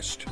Southwest.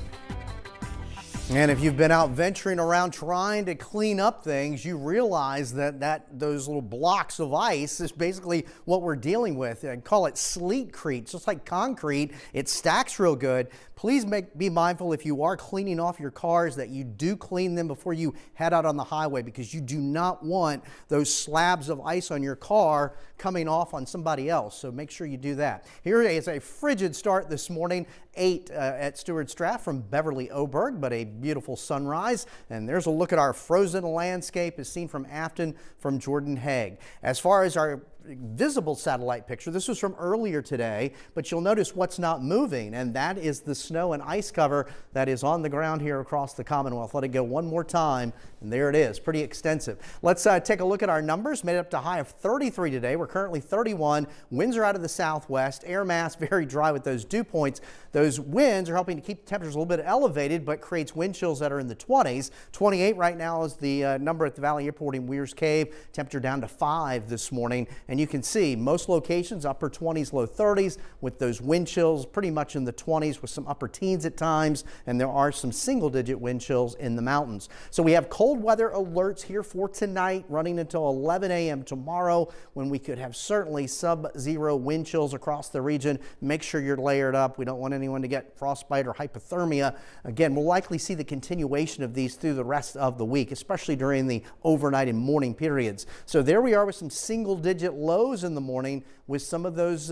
And if you've been out venturing around trying to clean up things, you realize that those little blocks of ice is basically what we're dealing with. I call it sleetcrete. Just like concrete, it stacks real good. Please be mindful if you are cleaning off your cars that you do clean them before you head out on the highway, because you do not want those slabs of ice on your car coming off on somebody else. So make sure you do that. Here is a frigid start this morning, 8 at Stewart's Draft from Beverly Oberg, but a beautiful sunrise. And there's a look at our frozen landscape as seen from Afton from Jordan Haig. As far as our visible satellite picture, this was from earlier today, but you'll notice what's not moving, and that is the snow and ice cover that is on the ground here across the Commonwealth. Let it go one more time, and there it is, pretty extensive. Let's take a look at our numbers. Made it up to a high of 33 today. We're currently 31. Winds are out of the southwest. Air mass very dry with those dew points. Those winds are helping to keep temperatures a little bit elevated, but creates wind chills that are in the 20s. 28 right now is the number at the Valley Airport in Weir's Cave. Temperature down to 5 this morning. And you can see most locations upper 20s, low 30s with those wind chills pretty much in the 20s with some upper teens at times. And there are some single digit wind chills in the mountains. So we have cold weather alerts here for tonight running until 11 a.m. tomorrow, when we could have certainly sub-zero wind chills across the region. Make sure you're layered up. We don't want anyone to get frostbite or hypothermia. Again, we'll likely see the continuation of these through the rest of the week, especially during the overnight and morning periods. So there we are with some single digit lows in the morning with some of those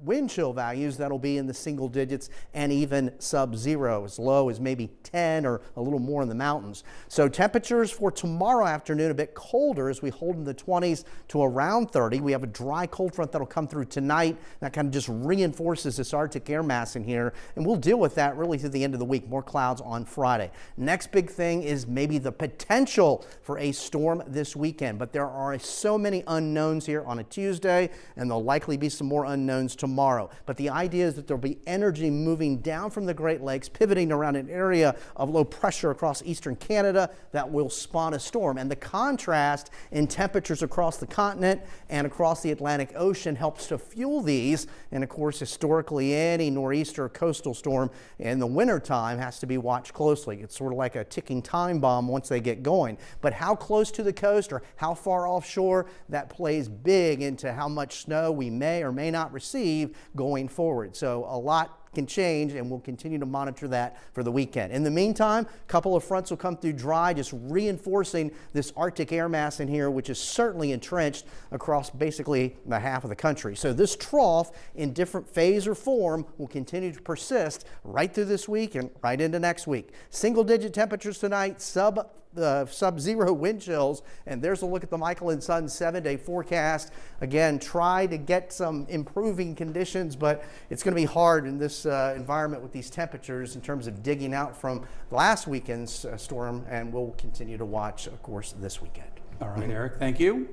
wind chill values that'll be in the single digits and even sub-zero, as low as maybe 10 or a little more in the mountains. So temperatures for tomorrow afternoon a bit colder as we hold in the 20s to around 30. We have a dry cold front that'll come through tonight. That kind of just reinforces this Arctic air mass in here, and we'll deal with that really through the end of the week. More clouds on Friday. Next big thing is maybe the potential for a storm this weekend, but there are so many unknowns here on a Tuesday, and there'll likely be some more unknowns tomorrow. But the idea is that there'll be energy moving down from the Great Lakes, pivoting around an area of low pressure across eastern Canada that will spawn a storm. And the contrast in temperatures across the continent and across the Atlantic Ocean helps to fuel these. And of course, historically, any nor'easter coastal storm in the wintertime has to be watched closely. It's sort of like a ticking time bomb once they get going. But how close to the coast or how far offshore, that plays big into how much snow we may or may not receive going forward. So a lot can change, and we'll continue to monitor that for the weekend. In the meantime, a couple of fronts will come through dry, just reinforcing this Arctic air mass in here, which is certainly entrenched across basically the half of the country. So this trough in different phase or form will continue to persist right through this week and right into next week. Single digit temperatures tonight, sub-zero wind chills, and there's a look at the Michael and Son 7-day forecast. Again, try to get some improving conditions, but it's going to be hard in this environment with these temperatures in terms of digging out from last weekend's storm, and we'll continue to watch, of course, this weekend. All right, Eric, thank you.